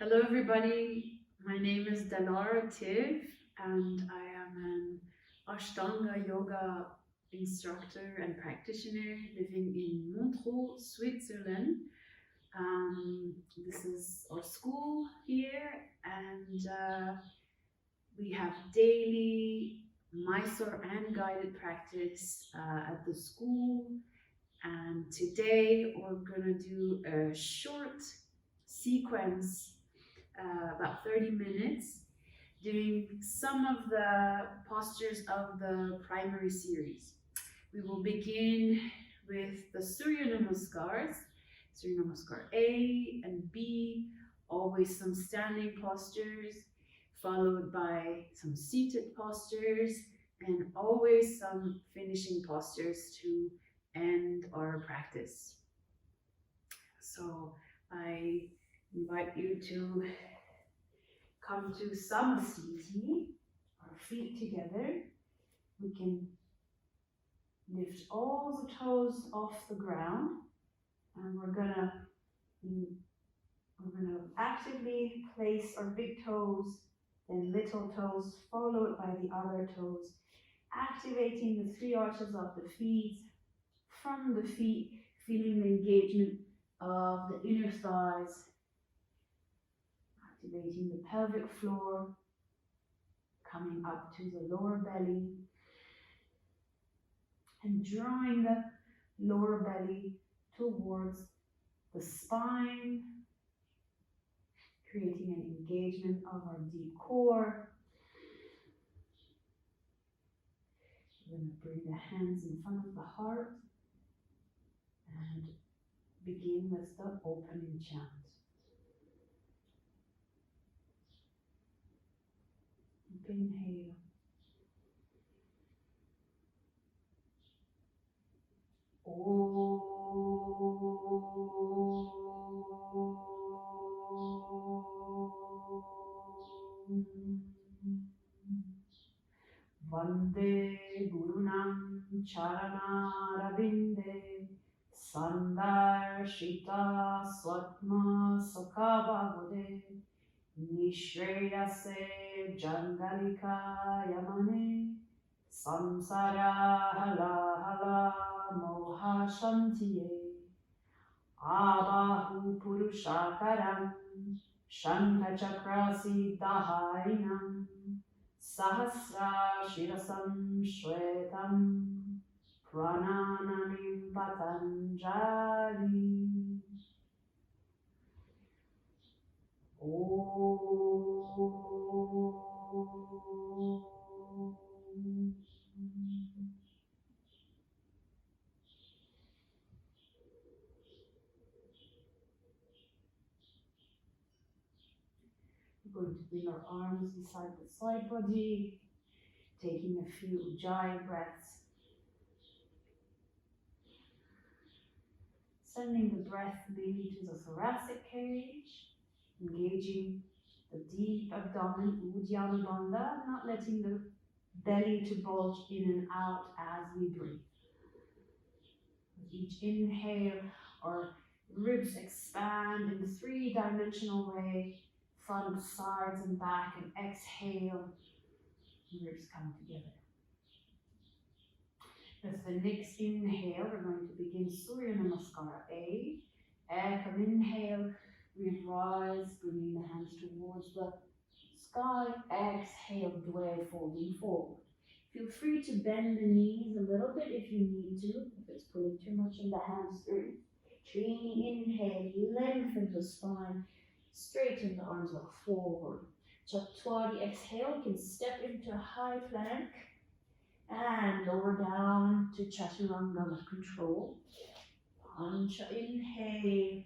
Hello, everybody. My name is Delara and I am an Ashtanga Yoga instructor and practitioner living in Montreux, Switzerland. This is our school here, and we have daily Mysore and guided practice at the school. And today we're gonna do a short sequence, about 30 minutes, doing some of the postures of the primary series. We will begin with the Surya Namaskars, Surya Namaskar A and B, always some standing postures, followed by some seated postures, and always some finishing postures to end our practice. So I invite you to come to Samasthiti, our feet together. We can lift all the toes off the ground, and we're gonna actively place our big toes, then little toes, followed by the other toes, activating the three arches of the feet, from the feet, feeling the engagement of the inner thighs, activating the pelvic floor, coming up to the lower belly, and drawing the lower belly towards the spine, creating an engagement of our deep core. We're going to bring the hands in front of the heart and begin with the opening chant. Inhale. Vande Gurunam Charanarabinde Sandarshita Swatma Sukhabhavade Nishreyase Jangalika Yamane Samsara Hala Hala Moha Shantiye Abahu Purushakaram Shankha Chakrasi Daharinam Sahasra Shirasam Shwetam Prananamim Patanjali. We're going to bring our arms beside the side body, taking a few Ujjayi breaths. Sending the breath mainly to the thoracic cage, engaging the deep abdomen, Uddiyana Bandha, not letting the belly to bulge in and out as we breathe. With each inhale, our ribs expand in a three-dimensional way, front, sides, and back, and exhale, ribs come together. With the next inhale, we're going to begin Surya Namaskara A. Ekam inhale, we rise, bringing the hands towards the sky. Exhale, Dve, folding forward. Feel free to bend the knees a little bit if you need to, if it's pulling too much in the hamstrings. Trini, inhale, lengthen the spine, straighten the arms, look forward. Chaturanga, exhale, you can step into a high plank and lower down to Chaturanga with control. Pancha, inhale,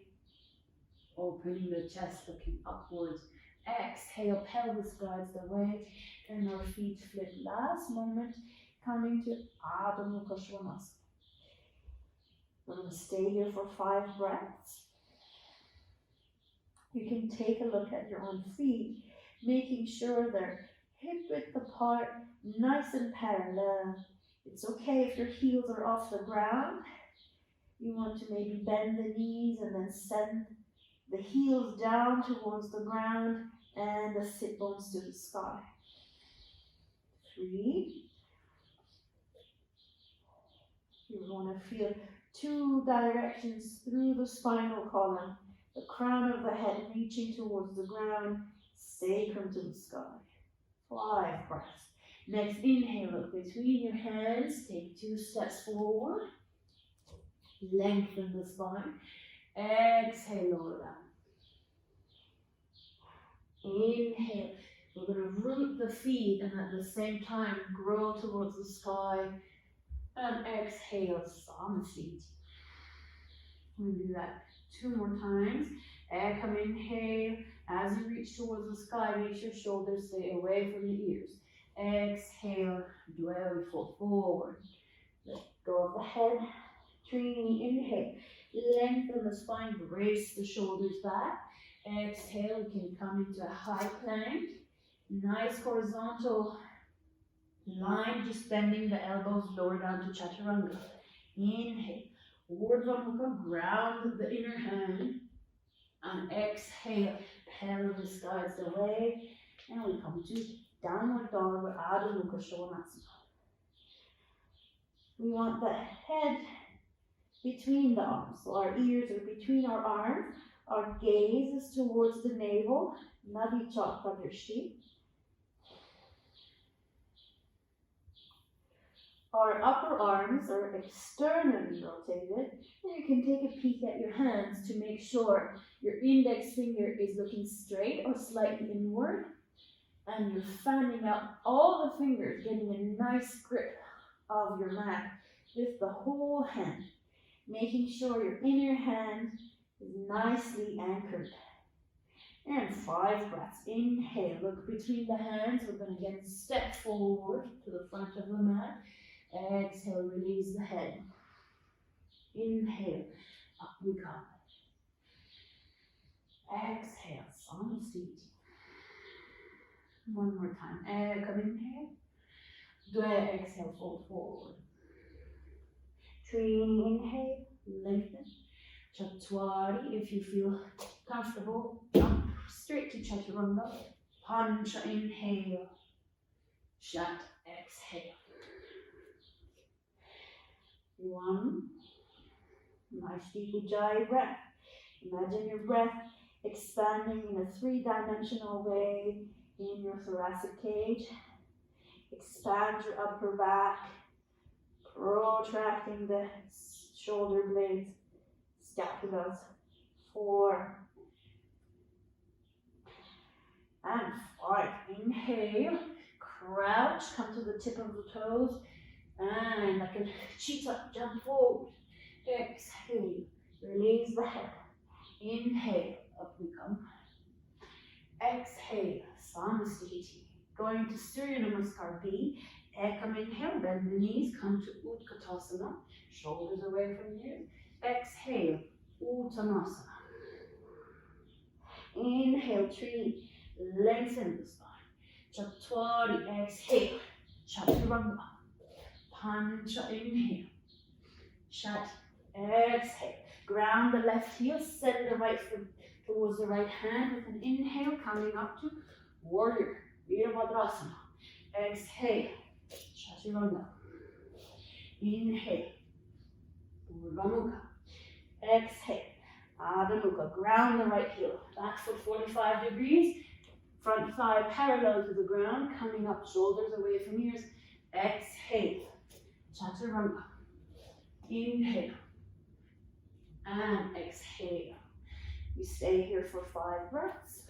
opening the chest, looking upwards. Exhale, pelvis guides the way, and our feet flip. Last moment, coming to Adho Mukha Svanasana. We're going to stay here for 5 breaths. You can take a look at your own feet, making sure they're hip width apart, nice and parallel. It's okay if your heels are off the ground. You want to maybe bend the knees and then send the heels down towards the ground, and the sit bones to the sky. 3. You want to feel 2 directions through the spinal column, the crown of the head reaching towards the ground, sacrum to the sky. 5 breaths. Next, inhale, look between your hands, take 2 steps forward, lengthen the spine. Exhale, lower down. Inhale. We're going to root the feet and at the same time grow towards the sky. And exhale, Samasthiti. We'll do that 2 more times. Come inhale. As you reach towards the sky, make sure shoulders stay away from the ears. Exhale, dwell, fold forward. Let go of the head. Trini, inhale. Lengthen the spine, brace the shoulders back. Exhale, we can come into a high plank. Nice horizontal line, just bending the elbows, lower down to chaturanga. Inhale, Urdhva Mukha, ground the inner hand. And exhale, pelvis guides the way. And we come to downward dog or Adho Mukha Svanasana. We want the head between the arms. So our ears are between our arms. Our gaze is towards the navel. Nadi Chakra Drishti. Our upper arms are externally rotated. And you can take a peek at your hands to make sure your index finger is looking straight or slightly inward. And you're fanning out all the fingers, getting a nice grip of your mat with the whole hand. Making sure your inner hand is nicely anchored. And 5 breaths. Inhale, look between the hands. We're going to again step forward to the front of the mat. Exhale, release the head. Inhale, up we come. Exhale, Samasthiti. 1 more time. Come inhale. Dwell, exhale, fold forward. Trini, inhale, lengthen. Chatwari, if you feel comfortable, jump straight to chaturanga. Pancha, inhale. Shat, exhale. 1. Nice deep Ujjayi breath. Imagine your breath expanding in a 3-dimensional way in your thoracic cage. Expand your upper back, protracting the shoulder blades, scapulas. 4. And 5. Inhale, crouch, come to the tip of the toes. And like a cheetah, jump forward. Exhale, release the head. Inhale, up we come. Exhale, Samasthiti. Going to Surya Namaskar B. Come inhale, bend the knees, come to Utkatasana. Shoulders away from you. Exhale, Uttanasana. Inhale, Trini, lengthen the spine. Chatwari, exhale, Chaturanga. Pancha, inhale. Shat, exhale. Ground the left heel, send the right foot towards the right hand with an inhale, coming up to warrior, Virabhadrasana. Exhale, Chaturanga. Inhale, Urdhva Mukha. Exhale, Adho Mukha. Ground the right heel, back foot 45 degrees, front thigh parallel to the ground, coming up, shoulders away from ears. Exhale, Chaturanga. Inhale and exhale. We stay here for 5 breaths.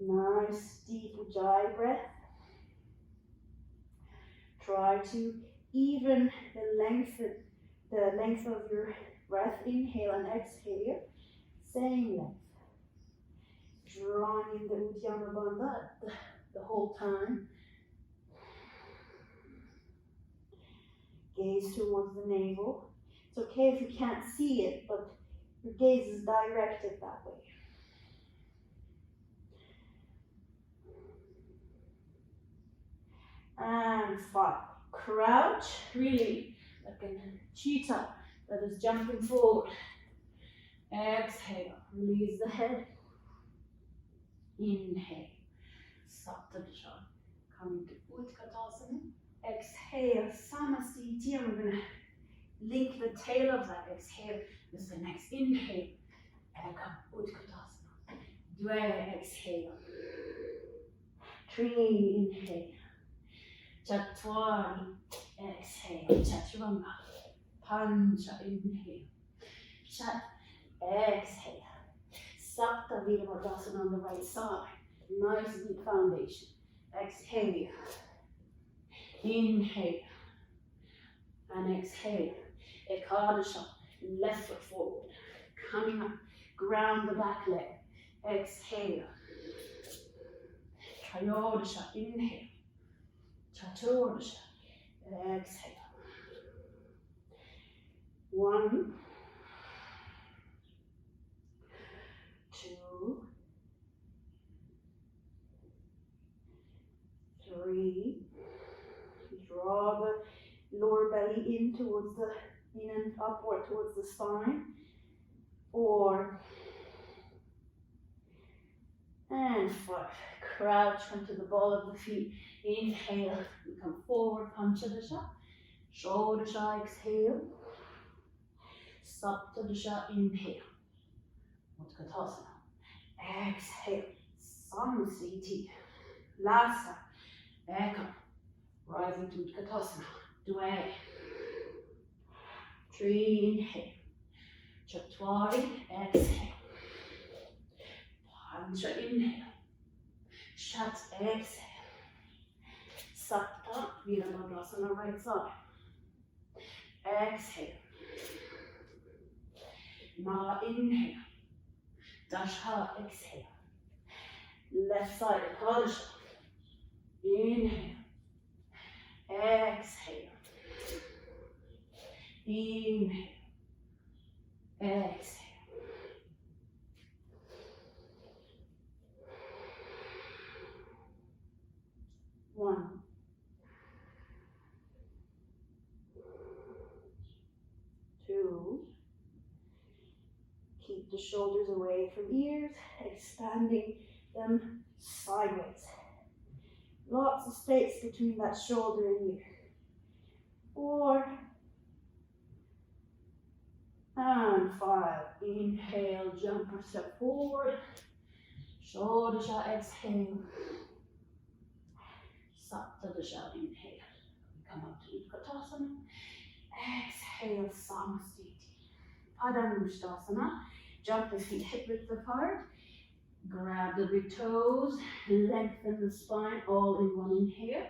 Nice deep Ujjayi breath. Try to even the length of your breath. Inhale and exhale. Same length. Drawing in the Uddiyana Bandha the whole time. Gaze towards the navel. It's okay if you can't see it, but your gaze is directed that way. And 5. Crouch, really like a cheetah, That is jumping forward. Exhale, release the head. Inhale, Sapta Dishana. Coming to Utkatasana. Exhale, Samasthiti, and we're gonna link the tail of that exhale with the next inhale. Ekam, Utkatasana. Dve, exhale. Three, inhale. Chatwari, exhale. Chaturanga. Pancha, inhale. Chat, exhale. Sapta Virabhadrasana on the right side. Nice deep foundation. Exhale. Inhale. And exhale. Ekadasha. Left foot forward. Coming up. Ground the back leg. Exhale. Trayodasha. Inhale. Chaturdasha. Exhale. 1, 2, 3. Draw the lower belly in towards the in and upward towards the spine. 4 and 5. Crouch onto the ball of the feet. Inhale, we come forward, Panchadasha. Shodasha, exhale. Saptadasha, inhale. Utkatasana. Exhale. Samasthiti. Last time. Ekam. Rising to Utkatasana. Dve. 3, inhale. Chatwari, exhale. Pancha, inhale. Shat, exhale. Sapta, Virabhadrasana, right side. Exhale. Mala, inhale. Dasha, exhale. Left side, Ekadasha. Inhale. Exhale. Inhale. Exhale. One. 2. Keep the shoulders away from ears, expanding them sideways. Lots of space between that shoulder and ear. 4 and 5. Inhale, jump or step forward. Shodasha, exhale. Saptadasha, inhale. Come up to Utkatasana. Exhale, Samasthiti. Padangusthasana. Jump the feet hip width apart. Grab the big toes. Lengthen the spine all in one inhale.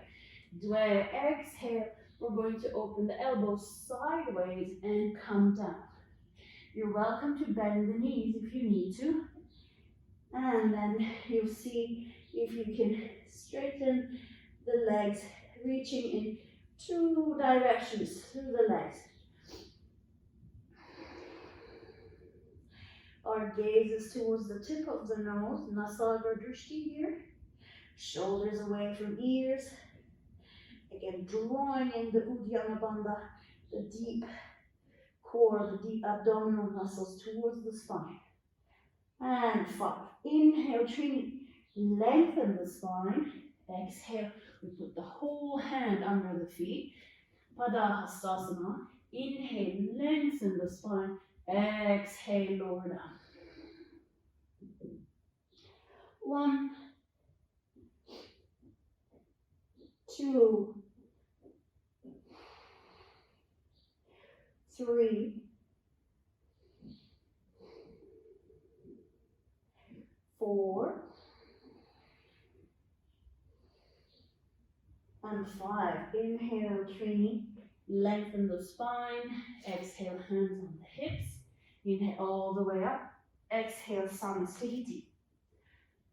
Dve, exhale. We're going to open the elbows sideways and come down. You're welcome to bend the knees if you need to. And then you'll see if you can straighten the legs, reaching in 2 directions through the legs. Our gaze is towards the tip of the nose, Nasagra Drishti here. Shoulders away from ears. Again, drawing in the Uddiyana Bandha, the deep core, the deep abdominal muscles towards the spine. And 5. Inhale, Trini. Lengthen the spine. Exhale, we put the whole hand under the feet. Padahastasana. Inhale, lengthen the spine. Exhale, lower down. 1, 2, 3, 4, and 5. Inhale, Trini. Lengthen the spine. Exhale, hands on the hips. Inhale all the way up. Exhale, Samasthiti.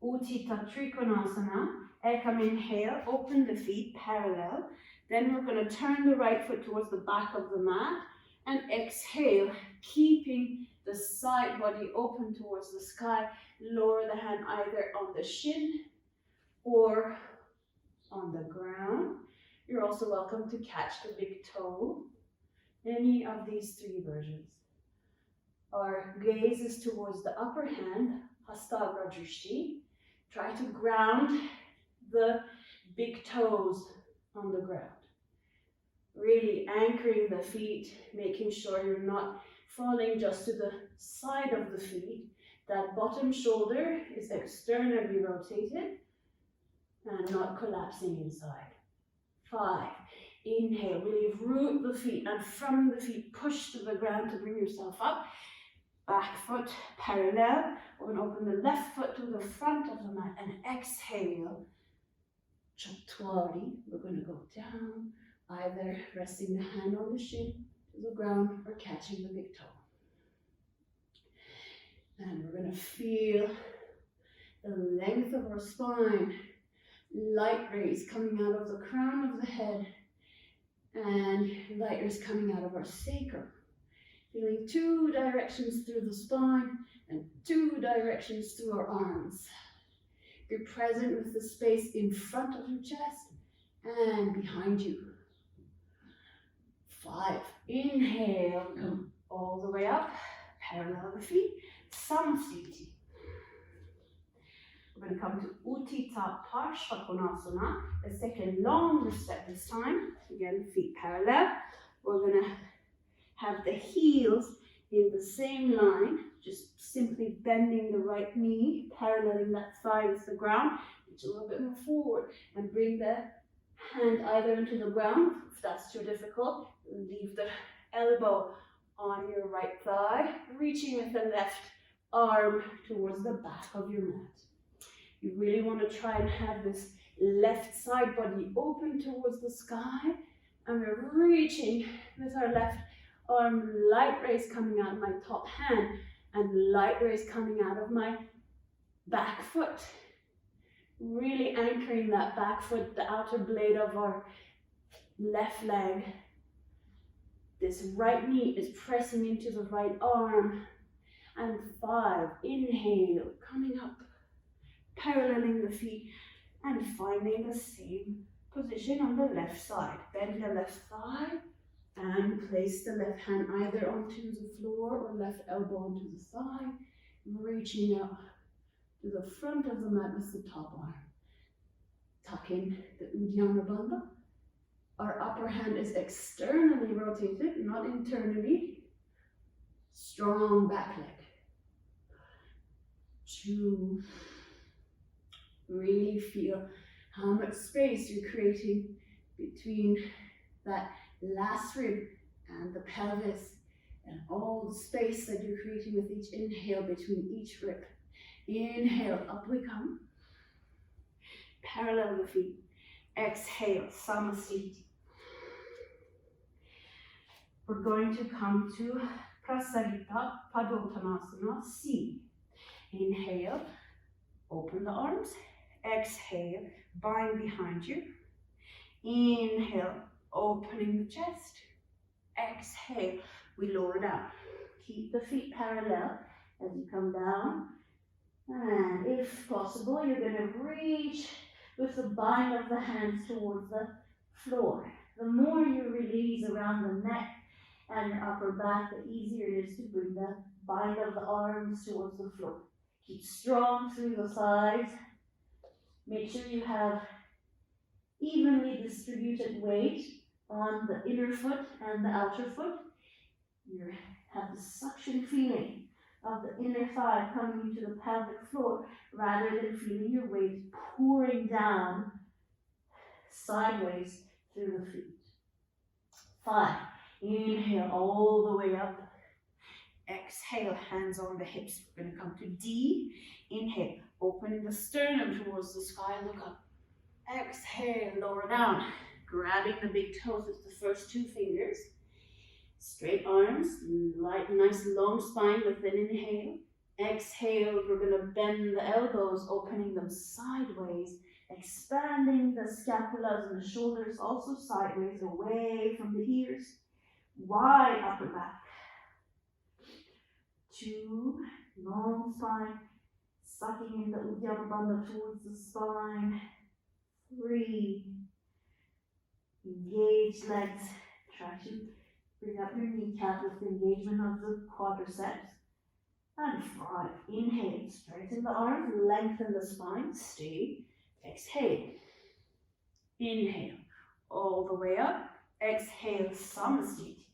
Uttita Trikonasana. Ekam, inhale, open the feet parallel. Then we're going to turn the right foot towards the back of the mat. And exhale, keeping the side body open towards the sky. Lower the hand either on the shin or on the ground. You're also welcome to catch the big toe any of these three versions. Our gaze is towards the upper hand, Hasta Drishti. Try to ground the big toes on the ground. Really anchoring the feet, making sure you're not falling just to the side of the feet. That bottom shoulder is externally rotated and not collapsing inside. 5. Inhale, really root the feet, and from the feet push to the ground to bring yourself up. Back foot parallel. We're going to open the left foot to the front of the mat and exhale. Chatwari. We're going to go down, either resting the hand on the shin to the ground or catching the big toe. And we're going to feel the length of our spine, light rays coming out of the crown of the head, and light rays coming out of our sacrum. Feeling 2 directions through the spine and 2 directions through our arms. Be present with the space in front of your chest and behind you. 5. Inhale, come all the way up, parallel the feet, Samasthiti. We're going to come to Utthita Parshvakonasana. Let's take a longer step this time. Again, feet parallel. We're going to have the heels in the same line, just simply bending the right knee, paralleling that thigh with the ground, reach a little bit more forward, and bring the hand either into the ground, if that's too difficult, leave the elbow on your right thigh, reaching with the left arm towards the back of your mat. You really want to try and have this left side body open towards the sky, and we're reaching with our left arm, light rays coming out of my top hand and light rays coming out of my back foot. Really anchoring that back foot, the outer blade of our left leg. This right knee is pressing into the right arm. And 5, inhale, coming up, paralleling the feet and finding the same position on the left side. Bend the left thigh and place the left hand either onto the floor or left elbow onto the thigh, reaching up to the front of the mat with the top arm. Tuck in the Uddiyana Bandha. Our upper hand is externally rotated, not internally. Strong back leg. 2. Really feel how much space you're creating between that last rib and the pelvis, and all the space that you're creating with each inhale between each rib. Inhale, up we come. Parallel the feet. Exhale, Samasthiti. We're going to come to Prasarita Padottanasana C. Inhale, open the arms. Exhale, bind behind you. Inhale, opening the chest. Exhale, we lower down. Keep the feet parallel as you come down. And if possible, you're going to reach with the bind of the hands towards the floor. The more you release around the neck and the upper back, the easier it is to bring the bind of the arms towards the floor. Keep strong through the sides. Make sure you have evenly distributed weight on the inner foot and the outer foot. You have the suction feeling of the inner thigh coming into the pelvic floor rather than feeling your weight pouring down sideways through the feet. 5. Inhale all the way up. Exhale, hands on the hips. We're going to come to D. Inhale, opening the sternum towards the sky, look up. Exhale, lower down. Grabbing the big toes with the first 2 fingers. Straight arms, light, nice long spine with an inhale. Exhale, we're going to bend the elbows, opening them sideways, expanding the scapulas and the shoulders also sideways, away from the ears. Wide upper back. 2, long spine, sucking in the Uddiyana Bandha towards the spine. 3, engage legs, try to Bring up your kneecap with the engagement of the quadriceps. And 5. Inhale, straighten the arms, lengthen the spine, stay. Exhale. Inhale, all the way up. Exhale, Samasthiti.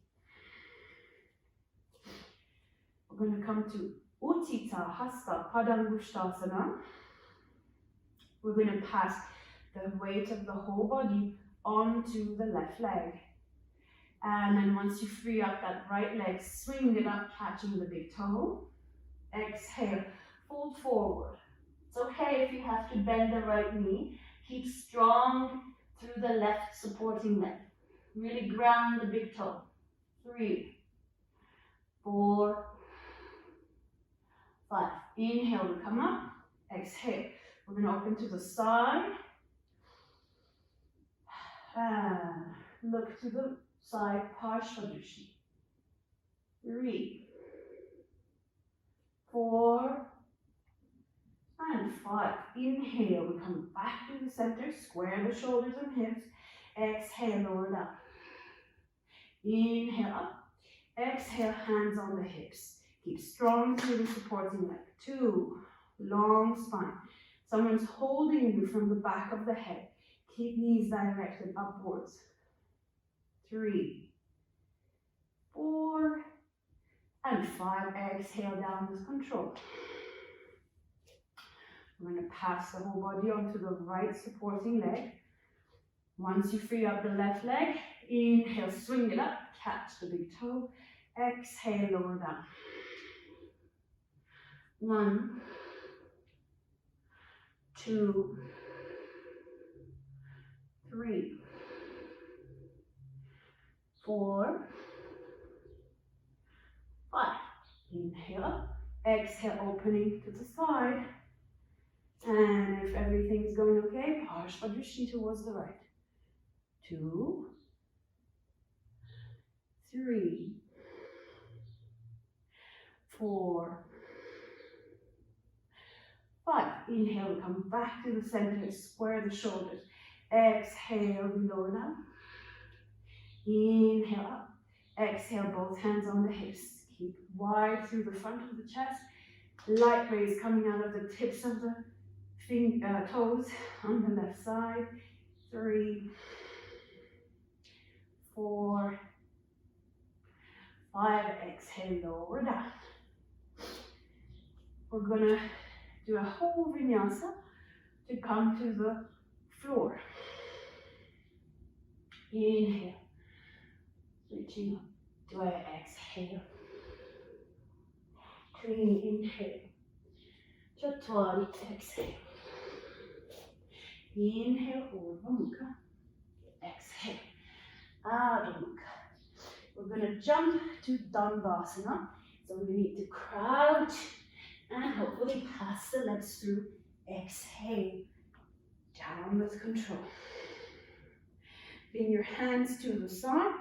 We're going to come to Utthita Hasta Padangusthasana. We're going to pass the weight of the whole body onto the left leg. And then once you free up that right leg, swing it up, catching the big toe. Exhale, fold forward. It's okay if you have to bend the right knee. Keep strong through the left supporting leg. Really ground the big toe. 3, 4, 5. Inhale to come up. Exhale. We're going to open to the side. And look to the side, Parshvadushi. 3, 4, and 5. Inhale, we come back to the center, square the shoulders and hips. Exhale, lower down. Inhale up. Exhale, hands on the hips. Keep strong through the supporting leg. 2, long spine. Someone's holding you from the back of the head. Keep knees directed upwards. 3, 4, and 5. Exhale down with control. We're going to pass the whole body onto the right supporting leg. Once you free up the left leg, inhale, swing it up, catch the big toe. Exhale, lower down. 1, 2, 3, 4, 5. Inhale up. Exhale, opening to the side. And if everything's going okay, Parshvadushi towards the right. 2, 3, 4, 5. Inhale, come back to the center, square the shoulders. Exhale, lower down. Inhale up. Exhale, both hands on the hips. Keep wide through the front of the chest. Light raise coming out of the tips of the toes on the left side. 3, 4, 5. Exhale, lower down. We're gonna do a whole vinyasa to come to the floor. Inhale, reaching up. Do I exhale? Clean inhale. Chaturanga exhale. Inhale, Urdhva Mukha. Exhale, Adho Mukha. We're going to jump to Dandasana. So we need to crouch and hopefully pass the legs through. Exhale, down with control. Bring your hands to the side.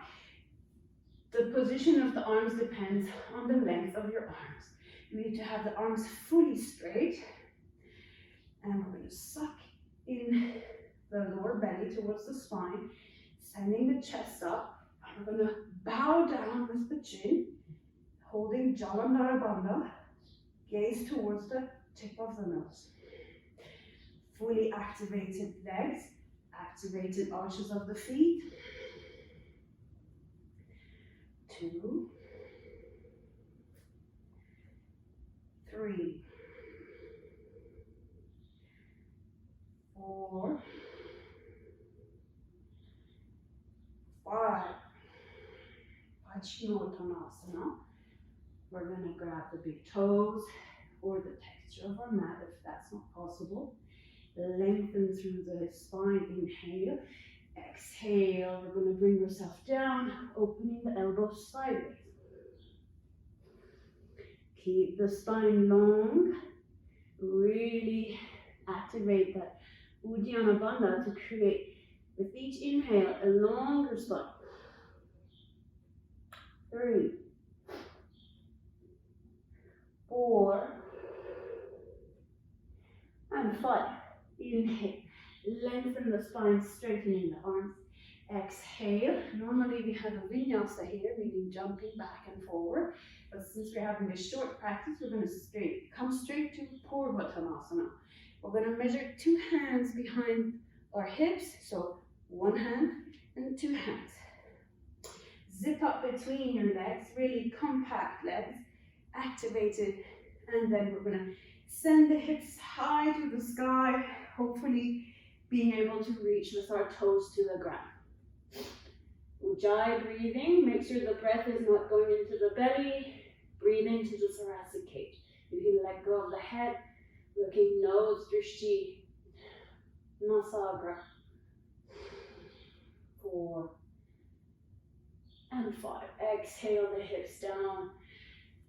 The position of the arms depends on the length of your arms. You need to have the arms fully straight. And we're going to suck in the lower belly towards the spine, sending the chest up. And we're going to bow down with the chin, holding Jalandhara Bandha, gaze towards the tip of the nose. Fully activated legs, activated arches of the feet. 2, 3, 4, 5. Paschimottanasana. We're going to grab the big toes or the texture of our mat if that's not possible. Lengthen through the spine. Inhale. Exhale. We're going to bring yourself down, opening the elbows sideways. Keep the spine long. Really activate that Uddiyana Bandha to create, with each inhale, a longer spine. 3, 4, and 5. Inhale. Lengthen the spine, straightening the arms. Exhale. Normally we have a vinyasa here, meaning jumping back and forward. But since we're having this short practice, we're going to come straight to Purvattanasana. We're going to measure 2 hands behind our hips. So 1 hand and 2 hands. Zip up between your legs, really compact legs, activated. And then we're going to send the hips high to the sky, hopefully being able to reach with our toes to the ground. Ujjayi breathing, make sure the breath is not going into the belly. Breathe into the thoracic cage. You can let go of the head, looking nose, drishti, nasagra. 4 and 5. Exhale the hips down.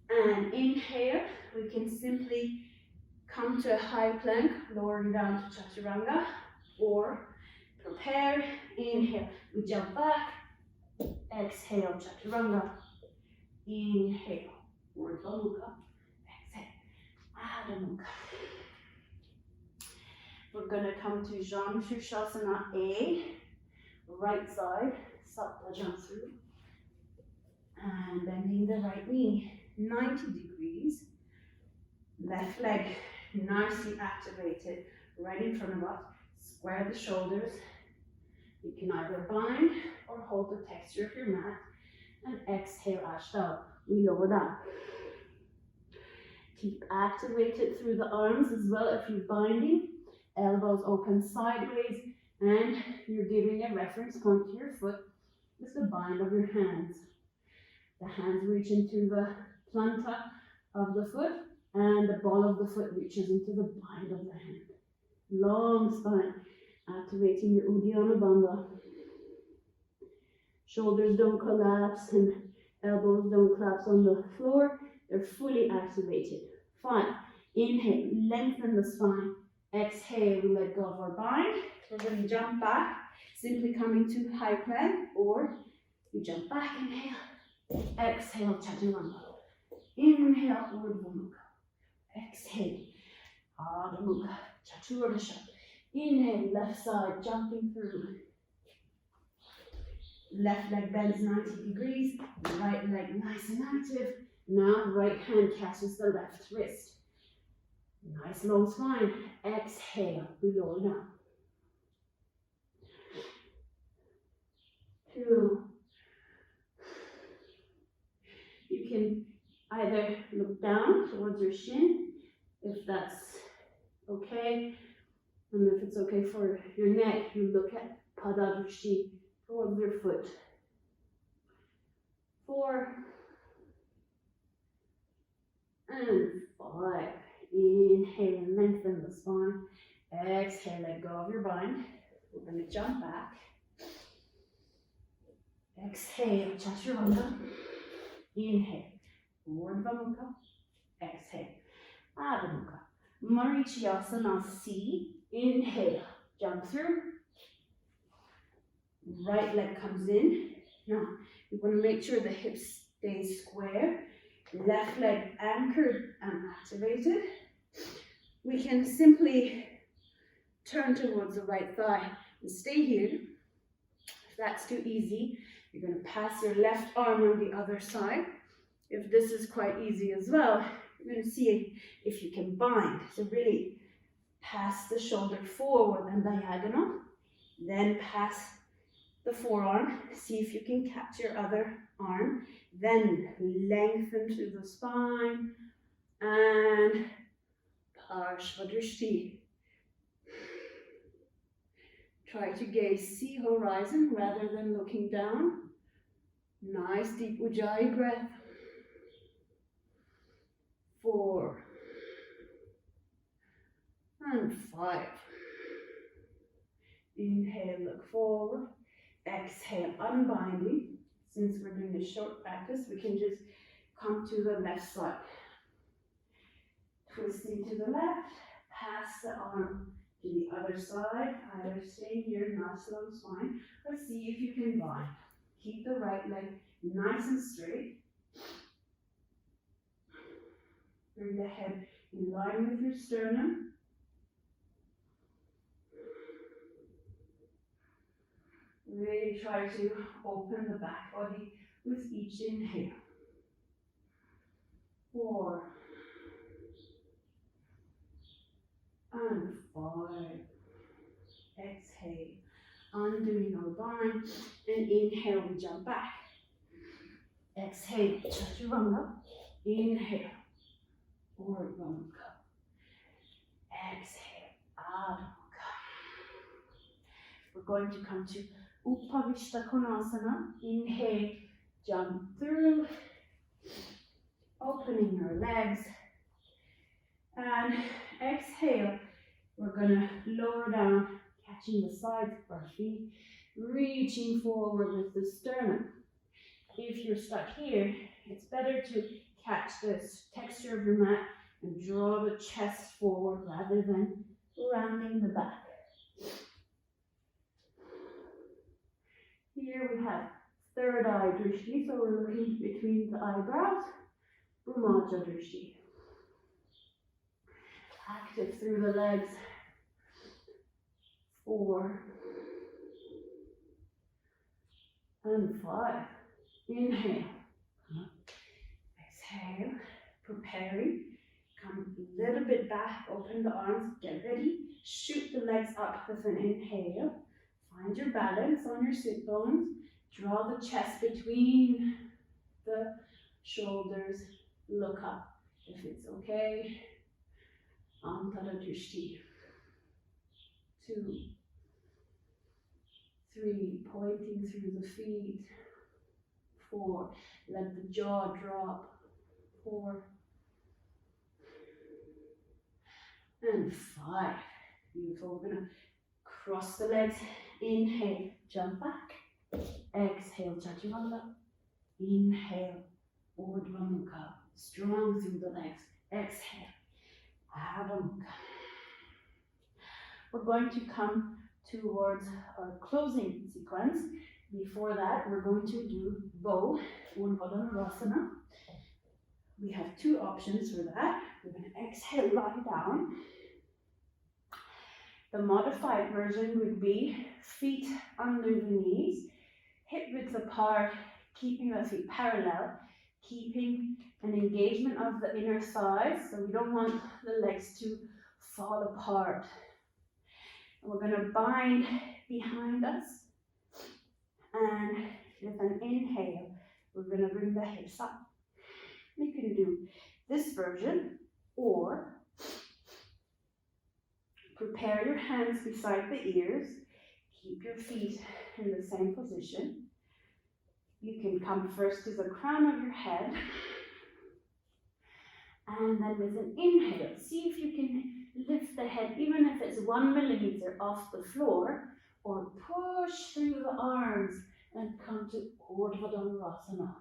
And inhale, we can simply come to a high plank, lowering down to chaturanga, or prepare, inhale, we jump back, exhale, chaturanga, inhale, urdhva mukha, exhale, adho mukha. We're going to come to Janu Shirshasana A, right side, Sapta jump through, and bending the right knee 90 degrees, left leg nicely activated, right in front of us, square the shoulders. You can either bind or hold the texture of your mat, and exhale, Ashtanga. We lower down. Keep activated through the arms as well if you're binding. Elbows open sideways, and you're giving a reference point to your foot with the bind of your hands. The hands reach into the planta of the foot, and the ball of the foot reaches into the bind of the hand. Long spine, activating your Uddiyana Bandha. Shoulders don't collapse and elbows don't collapse on the floor. They're fully activated. 5. Inhale, lengthen the spine. Exhale, we let go of our bind. We're going to jump back, simply coming to high plank, or you jump back, inhale. Exhale, chaturanga. Inhale, urdhva mukha. Exhale, adho mukha, chaturanga. Inhale, left side, jumping through. Left leg bends 90 degrees, right leg nice and active. Now right hand catches the left wrist. Nice long spine. Exhale, we lower down. 2. You can either look down towards your shin, if that's okay. And if it's okay for your neck, you look at Padadrushti towards your foot. 4 and 5. Inhale, lengthen the spine. Exhale, let go of your bind. We're going to jump back. Exhale, chaturanga. Inhale, urdhva mukha. Exhale, adho mukha. Marichyasana C. Inhale, jump through. Right leg comes in. Now, you want to make sure the hips stay square. Left leg anchored and activated. We can simply turn towards the right thigh and stay here. If that's too easy, you're going to pass your left arm on the other side. If this is quite easy as well, you're going to see if you can bind. So really pass the shoulder forward and diagonal. Then pass the forearm. See if you can catch your other arm. Then lengthen through the spine and Parshvadrishti. Try to gaze, see horizon rather than looking down. Nice deep Ujjayi breath. 4 and 5. Inhale, look forward. Exhale, unbinding. Since we're doing a short practice, we can just come to the left side. Twisting to the left, pass the arm to the other side. Either stay here, nice long spine, or see if you can bind. Keep the right leg nice and straight. Bring the head in line with your sternum. Really try to open the back body with each inhale. 4 and 5. Exhale, undoing our bind, and inhale, we jump back. Exhale, chaturanga. Inhale, urdhva. Exhale, adho. We're going to come to Upavishta Konasana. Inhale, jump through, opening your legs. And exhale, we're gonna lower down, catching the sides of our feet, reaching forward with the sternum. If you're stuck here, it's better to catch the texture of your mat and draw the chest forward rather than rounding the back. Here we have third eye drishti, so we're looking between the eyebrows, Brahmaja drishti. Active through the legs. 4 and 5. Inhale. Exhale. Preparing. Come a little bit back, open the arms, get ready. Shoot the legs up with an inhale. Find your balance on your sit bones. Draw the chest between the shoulders. Look up if it's okay. Antara drishti. 2, 3, pointing through the feet. 4, let the jaw drop. 4 and 5. Beautiful. We're gonna cross the legs. Inhale, jump back. Exhale, chaturanga. Inhale, urdhva mukha. Strong through the legs. Exhale, adho mukha. We're going to come towards our closing sequence. Before that, we're going to do bow, Urdhva Dhanurasana. We have 2 options for that. We're going to exhale, lie down. The modified version would be feet under the knees, hip width apart, keeping the feet parallel, keeping an engagement of the inner thighs, so we don't want the legs to fall apart. And we're going to bind behind us, and with an inhale, we're going to bring the hips up. You can do this version, or prepare your hands beside the ears, keep your feet in the same position. You can come first to the crown of your head, and then with an inhale, see if you can lift the head, even if it's 1 millimeter off the floor, or push through the arms and come to Urdhva Dhanurasana.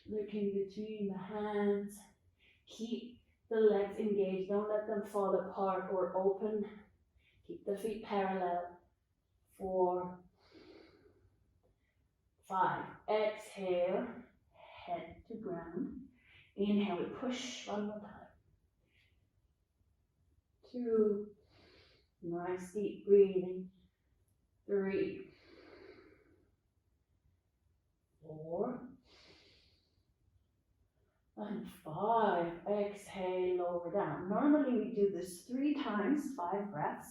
Looking between the hands, keep the legs engaged, don't let them fall apart or open. Keep the feet parallel. 4, 5. Exhale, head to ground. Inhale, we push one more time. 2, nice deep breathing. 3, 4, and 5. Exhale, lower down. Normally we do this 3 times, 5 breaths,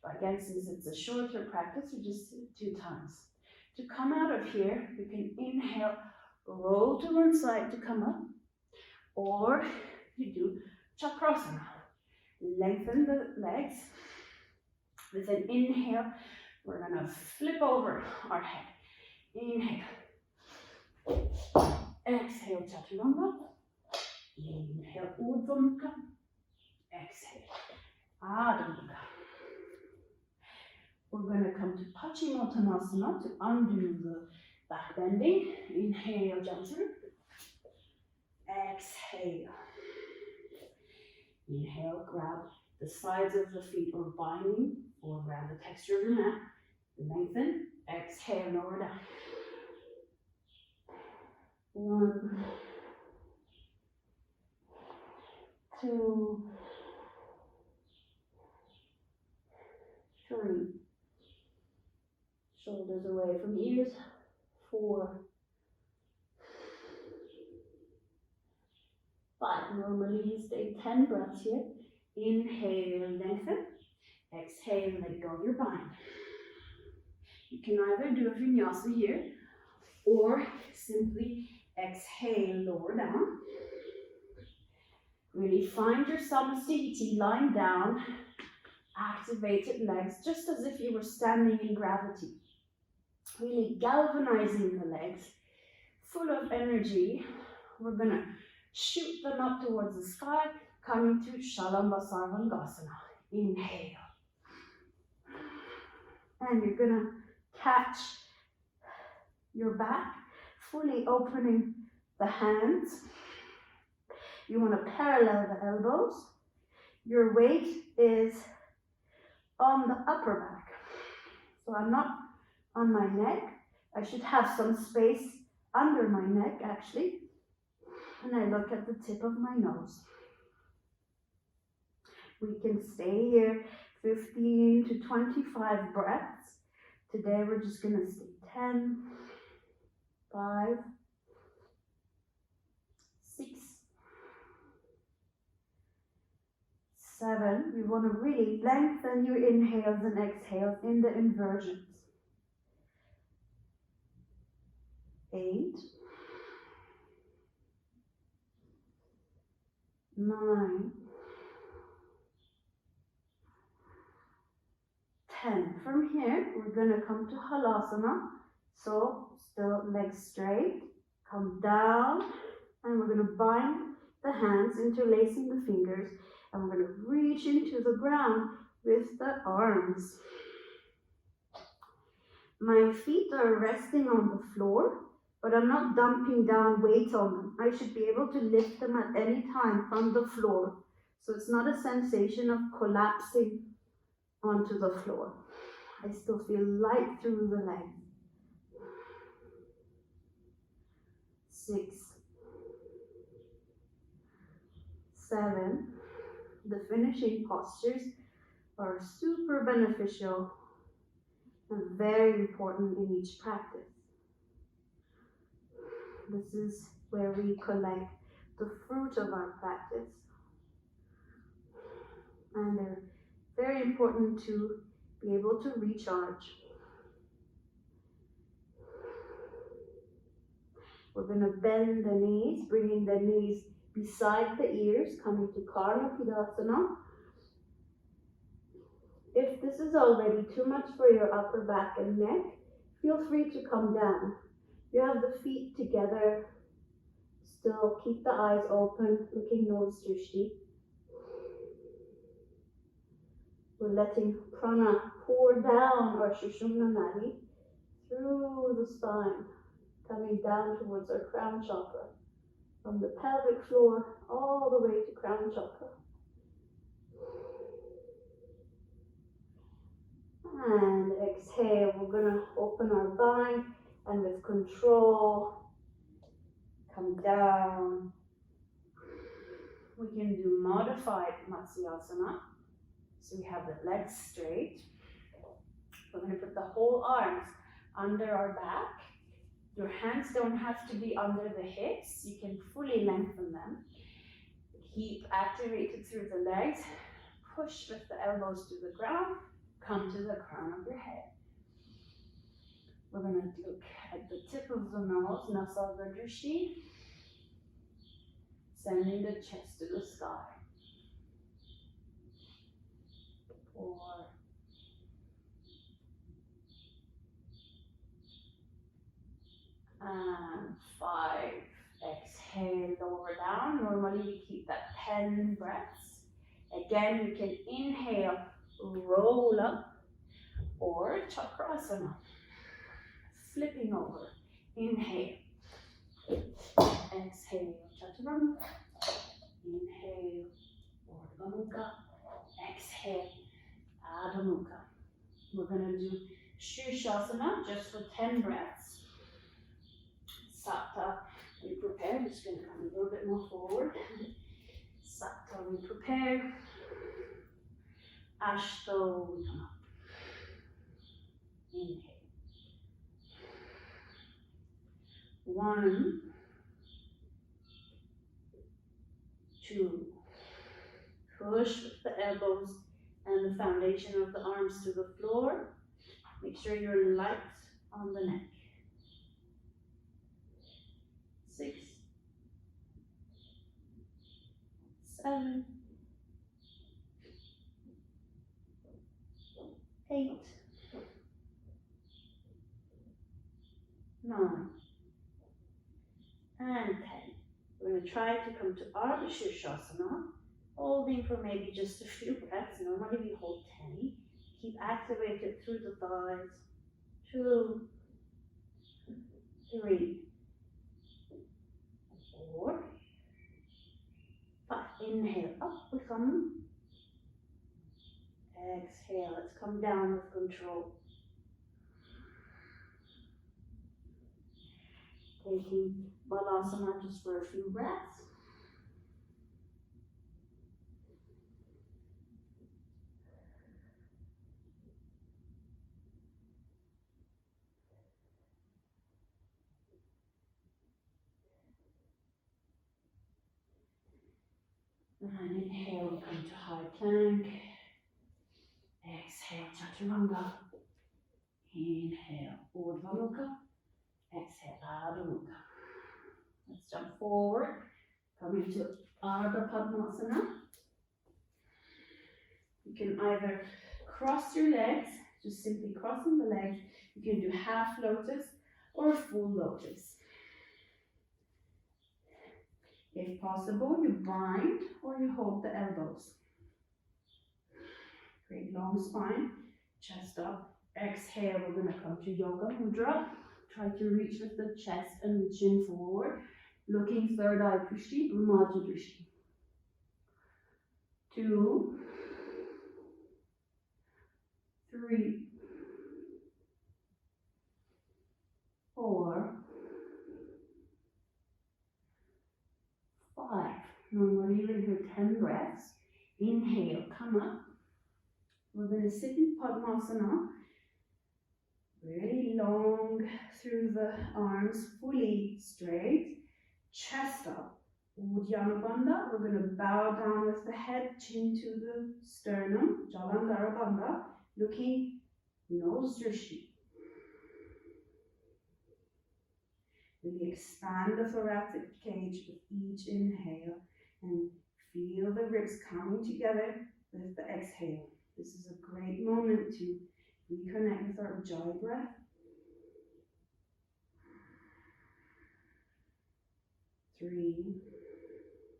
but again, since it's a shorter practice, we just do it 2 times. To come out of here, you can inhale, roll to one side to come up, or you do chakrasana. Lengthen the legs. With an inhale, we're gonna flip over our head. Inhale. Exhale, chaturanga. Inhale, urdhva mukha. Exhale, adho mukha. We're gonna come to Paschimottanasana to undo the back bending. Inhale, jump through. Exhale. Inhale, grab the sides of the feet or binding, or grab the texture of your mat. Lengthen. Exhale, lower down. 1, 2, 3. Shoulders away 4, 5. Normally you stay 10 breaths here. Inhale, lengthen. Exhale, let go of your bind. You can either do a vinyasa here or simply exhale, lower down. Really find your samasthiti, lying down, activated legs, just as if you were standing in gravity. Really galvanizing the legs, full of energy. We're gonna shoot them up towards the sky, coming to Shalambasarvangasana. Inhale. And you're gonna catch your back, fully opening the hands. You want to parallel the elbows. Your weight is on the upper back. So I'm not on my neck. I should have some space under my neck actually. And I look at the tip of my nose. We can stay here 15 to 25 breaths. Today we're just going to stay 10, 5, 6, 7. You want to really lengthen your inhales and exhales in the inversions. 8, 9, 10. From here, we're going to come to Halasana. So, still legs straight. Come down. And we're going to bind the hands, interlacing the fingers. And we're going to reach into the ground with the arms. My feet are resting on the floor, but I'm not dumping down weight on them. I should be able to lift them at any time from the floor. So it's not a sensation of collapsing onto the floor. I still feel light through the legs. 6, 7. The finishing postures are super beneficial and very important in each practice. This is where we collect the fruit of our practice. And they're very important to be able to recharge. We're going to bend the knees, bringing the knees beside the ears, coming to Karma Pidasana. If this is already too much for your upper back and neck, feel free to come down. You have the feet together. Still keep the eyes open, looking nose drishti. We're letting prana pour down our Sushumna Nadi through the spine, coming down towards our crown chakra. From the pelvic floor all the way to crown chakra. And exhale, we're going to open our bind and with control, come down. We can do modified Matsyasana. So we have the legs straight. We're going to put the whole arms under our back. Your hands don't have to be under the hips. You can fully lengthen them. Keep activated through the legs. Push with the elbows to the ground. Come to the crown of your head. We're going to look at the tip of the nose, Nasarga Drishti. Sending the chest to the sky. 4, and 5. Exhale, lower down. Normally we keep that 10 breaths. Again, you can inhale, roll up, or chakrasana. Flipping over. Inhale. Exhale, chaturanga. Inhale, Urdhva Mukha. Exhale, Adho Mukha. We're going to do Shirshasana just for 10 breaths. Satta, we prepare. Just going to come a little bit more forward. Satta, we prepare. Ashto, we come up. Inhale. 1, 2. Push with the elbows and the foundation of the arms to the floor. Make sure you're light on the neck. 6, 7, 8, 9, and 10. We're going to try to come to Ardha Shirshasana, holding for maybe just a few breaths. Normally we hold 10. Keep activated through the thighs. 2, 3, 4, 5. Inhale, up we come. Exhale, let's come down with control. Taking Balasana just for a few breaths. And inhale, we come to high plank. Exhale, Chaturanga. Inhale, Urdhva Mukha. Exhale, Adho Mukha. Let's jump forward. Come into Ardha Padmasana. You can either cross your legs, just simply crossing the legs. You can do half lotus or full lotus. If possible, you bind or you hold the elbows. Great long spine, chest up. Exhale, we're going to come to Yoga Mudra. Try to reach with the chest and the chin forward. Looking third eye Drishti, Brahmaja Drishti. 2, 3, 4, 5. Normally we're here 10 breaths. Inhale, come up. We're going to sit in Padmasana. Really long through the arms, fully straight. Chest up. Uddiyana Bandha. We're going to bow down with the head, chin to the sternum. Jalandhara Bandha. Looking nose drishti. Really expand the thoracic cage with each inhale and feel the ribs coming together with the exhale. This is a great moment to reconnect with our Ujjayi breath. 3,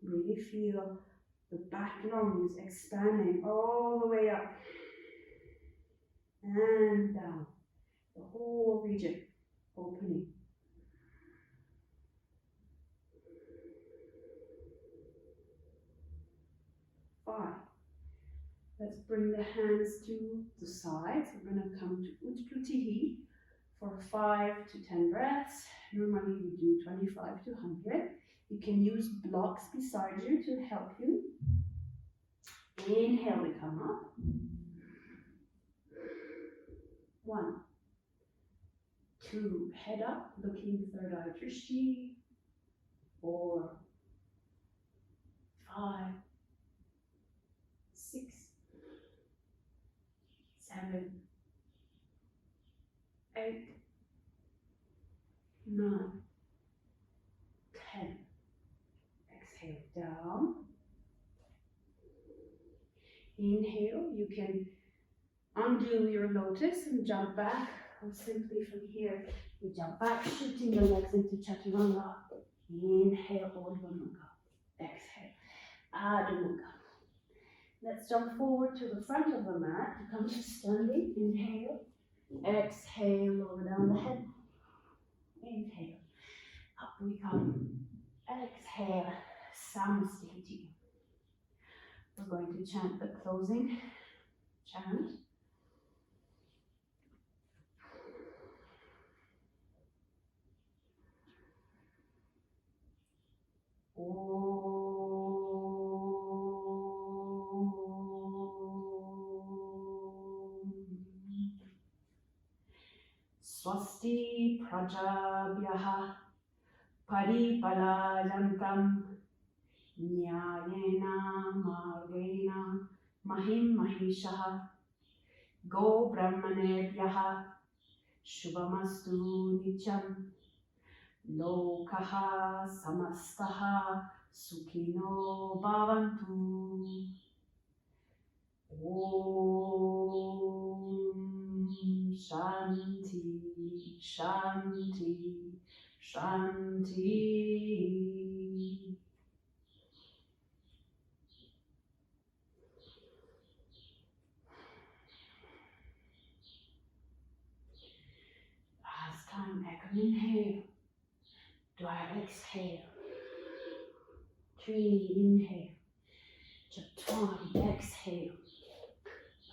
really feel the back lungs expanding all the way up and down, the whole region opening. 5. Let's bring the hands to the sides. We're going to come to Utplutihi for 5 to 10 breaths. Normally we do 25 to 100. You can use blocks beside you to help you. Inhale, we come up. 1, 2, head up, looking third eye Drishti. 4, 5, 6, 7, 8, 9, 10. Exhale down. Inhale, you can undo your lotus and jump back, or simply from here, you jump back, shifting the legs into Chaturanga. Inhale, Urdhva Mukha. Exhale, Adho Mukha. Let's jump forward to the front of the mat to come to standing. Inhale, exhale, lower down the head. Inhale, up we come. Exhale, Samastiti. We're going to chant the closing chant. Swasti Prajabhyaha Paripalayantam Nyayena Margena Mahim Mahishaha Go Brahmanebhyaha Shubhamastu Nityam Lokaha Samastaha Sukhino Bhavantu. Om Shanti Shanti Shanti. Last time, I can inhale. Do I exhale? 3, inhale. Chaturanga, exhale.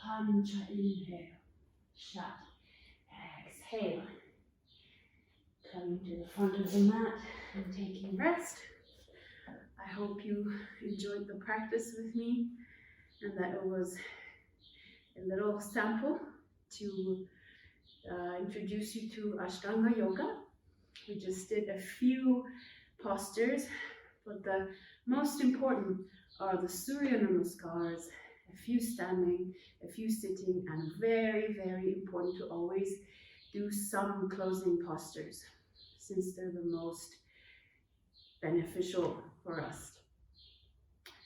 Pancha, inhale. Shat, exhale. Coming to the front of the mat and taking rest. I hope you enjoyed the practice with me and that it was a little sample to introduce you to Ashtanga Yoga. We just did a few postures, but the most important are the Surya Namaskars, a few standing, a few sitting, and very, very important to always do some closing postures, since they're the most beneficial for us.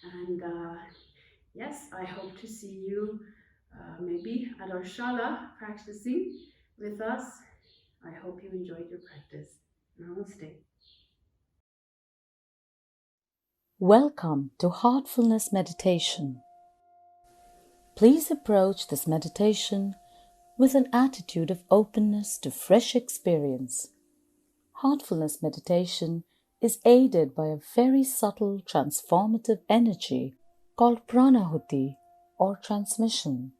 And yes, I hope to see you maybe at our shala practicing with us. I hope you enjoyed your practice. Namaste. Welcome to Heartfulness Meditation. Please approach this meditation with an attitude of openness to fresh experience. Heartfulness meditation is aided by a very subtle transformative energy called pranahuti or transmission.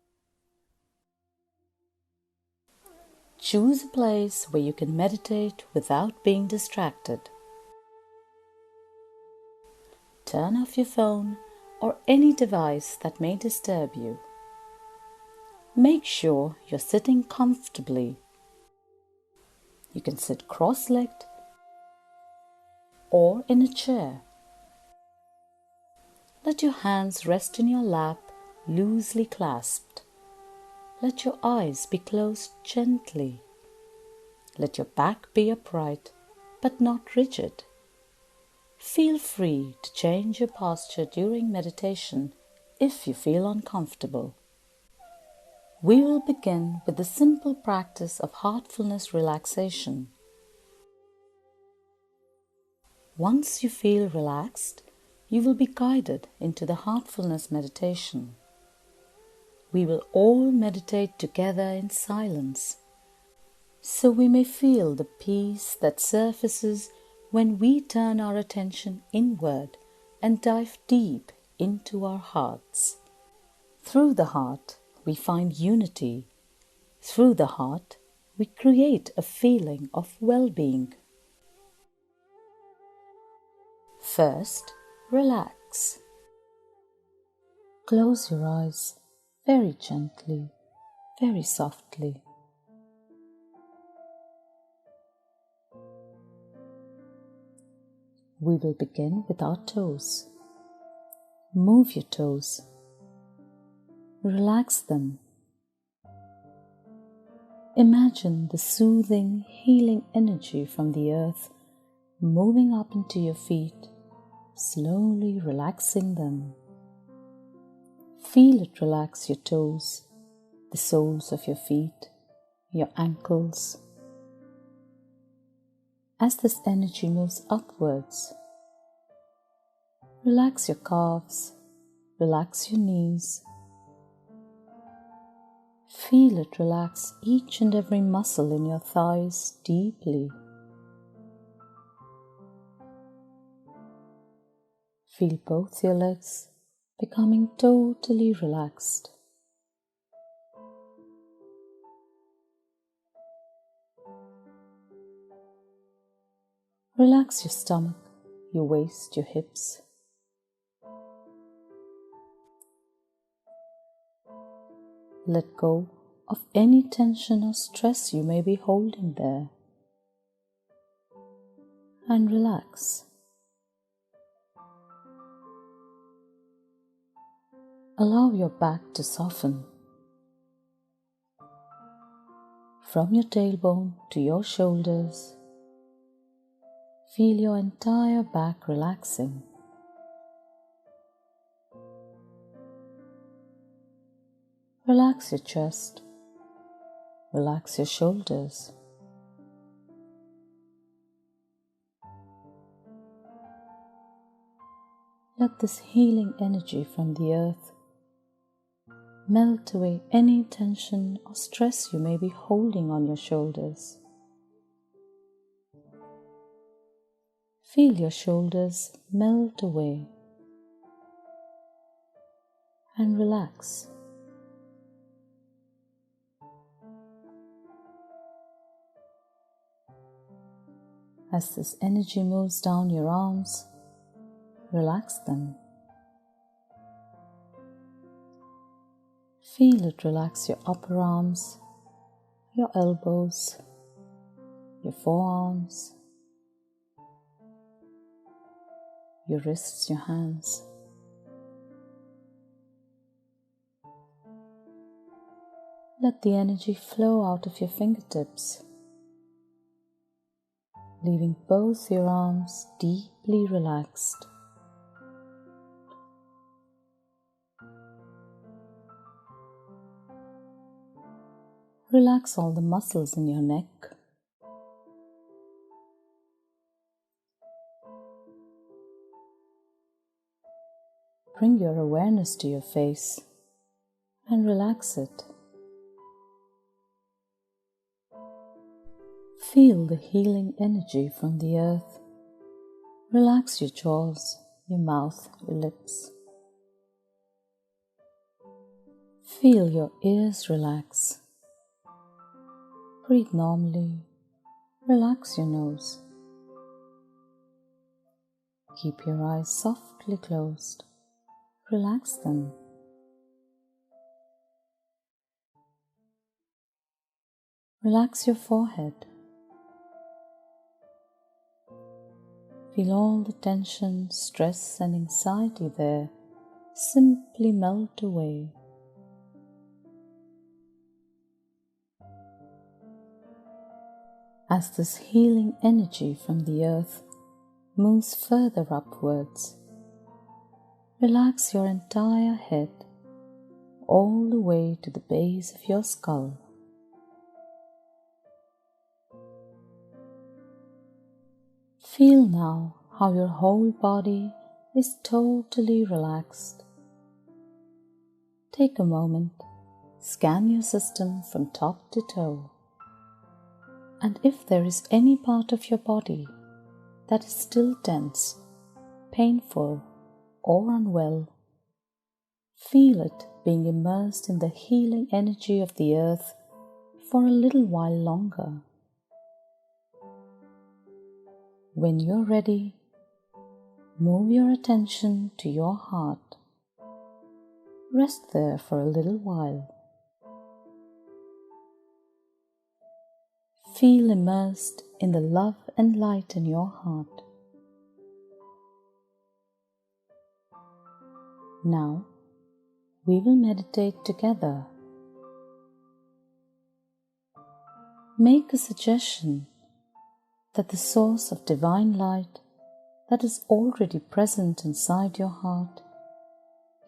Choose a place where you can meditate without being distracted. Turn off your phone or any device that may disturb you. Make sure you're sitting comfortably. You can sit cross-legged or in a chair. Let your hands rest in your lap, loosely clasped. Let your eyes be closed gently. Let your back be upright, but not rigid. Feel free to change your posture during meditation if you feel uncomfortable. We will begin with the simple practice of heartfulness relaxation. Once you feel relaxed, you will be guided into the heartfulness meditation. We will all meditate together in silence, so we may feel the peace that surfaces when we turn our attention inward and dive deep into our hearts. Through the heart, we find unity. Through the heart, we create a feeling of well-being. First, relax. Close your eyes very gently, very softly. We will begin with our toes. Move your toes. Relax them. Imagine the soothing, healing energy from the earth moving up into your feet, slowly relaxing them. Feel it relax your toes, the soles of your feet, your ankles. As this energy moves upwards, relax your calves, relax your knees. Feel it relax each and every muscle in your thighs deeply. Feel both your legs becoming totally relaxed. Relax your stomach, your waist, your hips. Let go of any tension or stress you may be holding there. and relax. Allow your back to soften. From your tailbone to your shoulders, feel your entire back relaxing. Relax your chest. Relax your shoulders. Let this healing energy from the earth melt away any tension or stress you may be holding on your shoulders. Feel your shoulders melt away and relax. As this energy moves down your arms, relax them. Feel it relax your upper arms, your elbows, your forearms, your wrists, your hands. Let the energy flow out of your fingertips, leaving both your arms deeply relaxed. Relax all the muscles in your neck. Bring your awareness to your face and relax it. Feel the healing energy from the earth. Relax your jaws, your mouth, your lips. Feel your ears relax. Breathe normally. Relax your nose. Keep your eyes softly closed. Relax them. Relax your forehead. Feel all the tension, stress and anxiety there simply melt away. As this healing energy from the earth moves further upwards, relax your entire head all the way to the base of your skull. Feel now how your whole body is totally relaxed. Take a moment, scan your system from top to toe. And if there is any part of your body that is still tense, painful, or unwell, feel it being immersed in the healing energy of the earth for a little while longer. When you're ready, move your attention to your heart. Rest there for a little while. Feel immersed in the love and light in your heart. Now, we will meditate together. Make a suggestion that the source of divine light that is already present inside your heart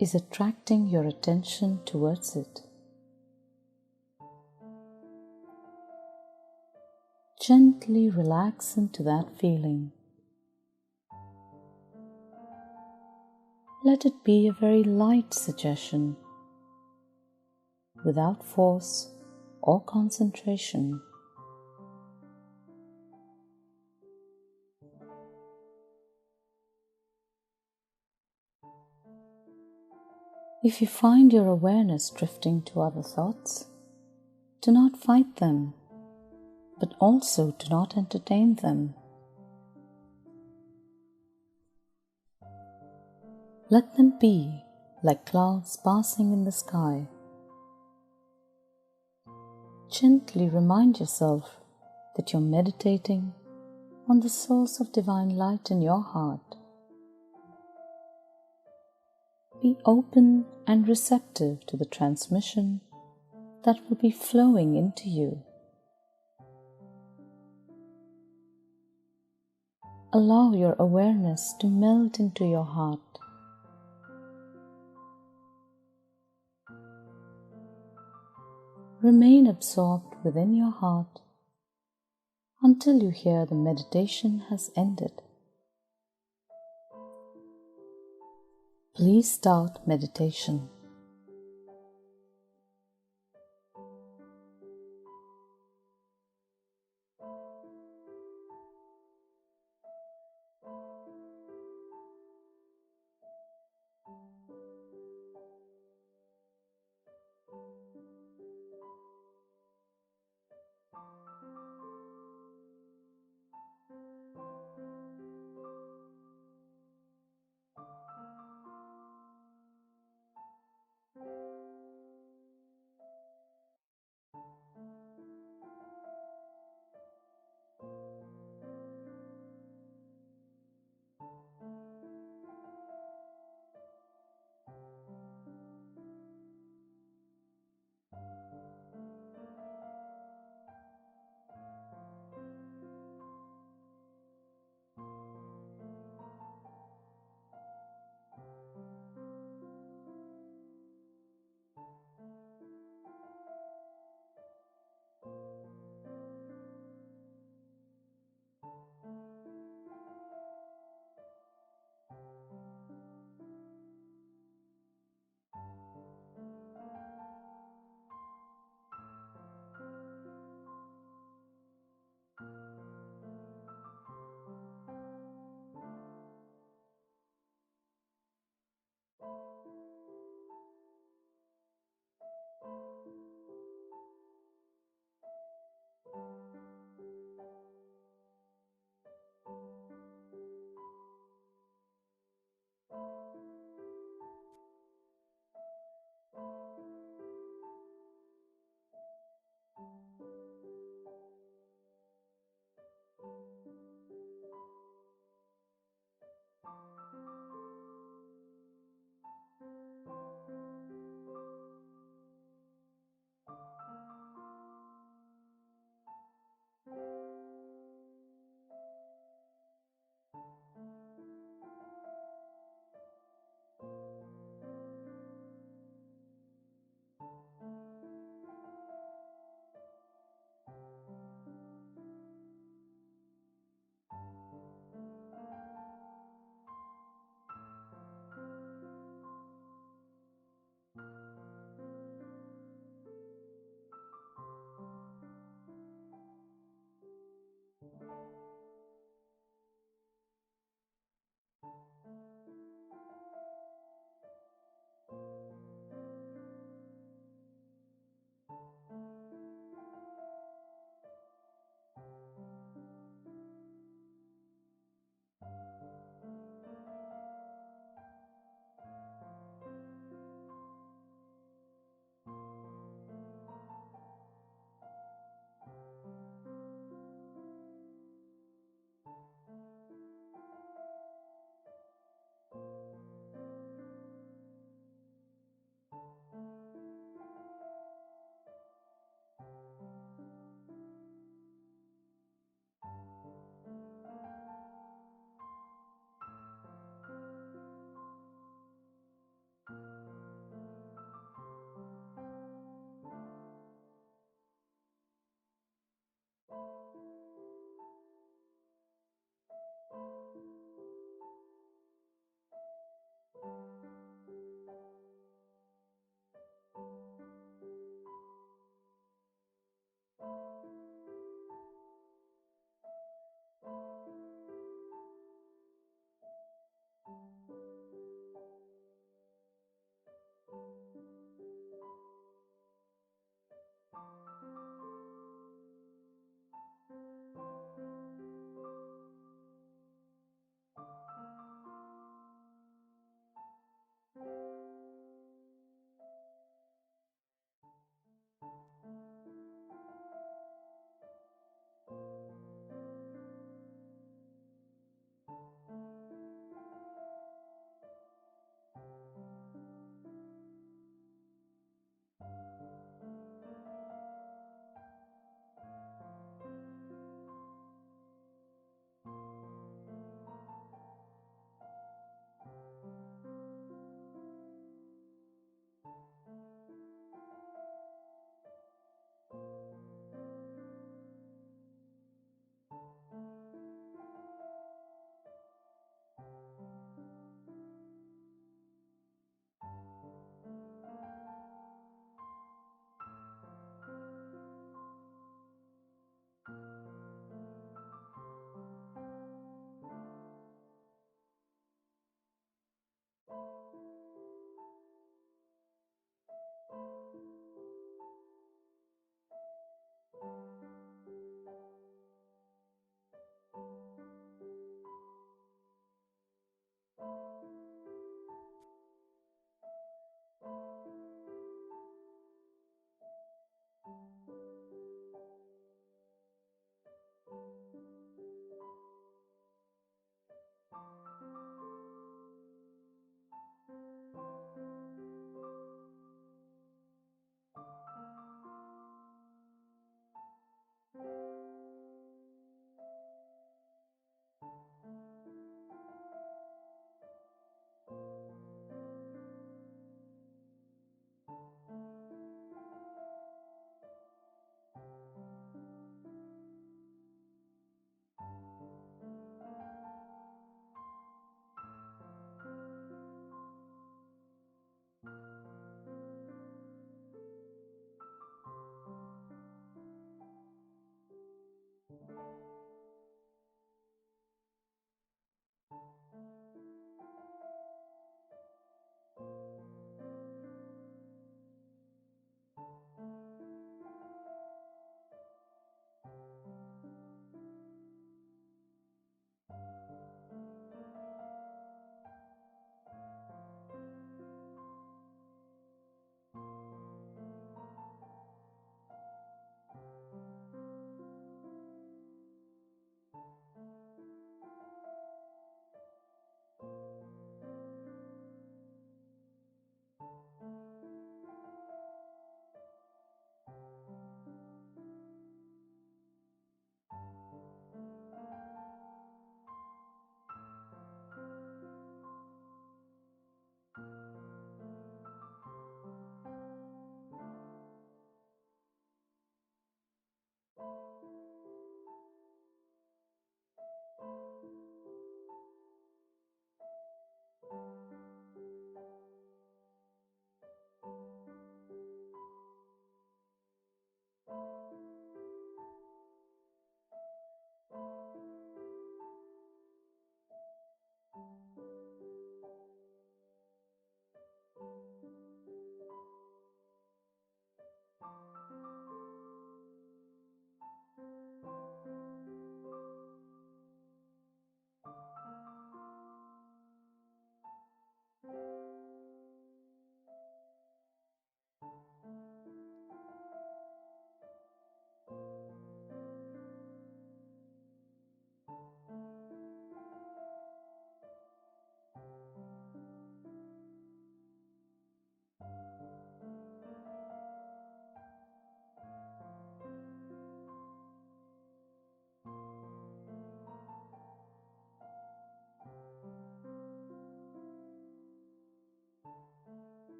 is attracting your attention towards it. Gently relax into that feeling. Let it be a very light suggestion, without force or concentration. If you find your awareness drifting to other thoughts, do not fight them, but also do not entertain them. Let them be like clouds passing in the sky. Gently remind yourself that you're meditating on the source of divine light in your heart. Be open and receptive to the transmission that will be flowing into you. Allow your awareness to melt into your heart. Remain absorbed within your heart until you hear the meditation has ended. Please start meditation.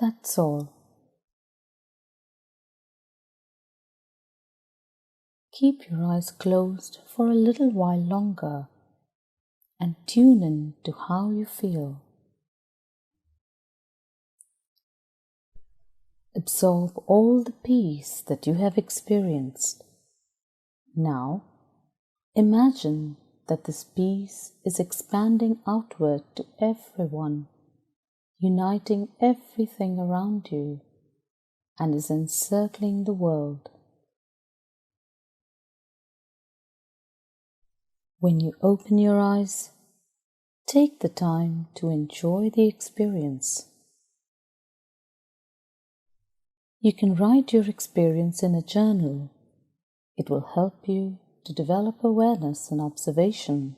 That's all. Keep your eyes closed for a little while longer and tune in to how you feel. Absorb all the peace that you have experienced. Now, imagine that this peace is expanding outward to everyone, uniting everything around you, and is encircling the world. When you open your eyes, take the time to enjoy the experience. You can write your experience in a journal. It will help you to develop awareness and observation.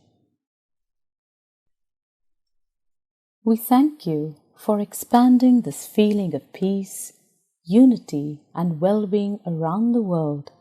We thank you for expanding this feeling of peace, unity, and well-being around the world.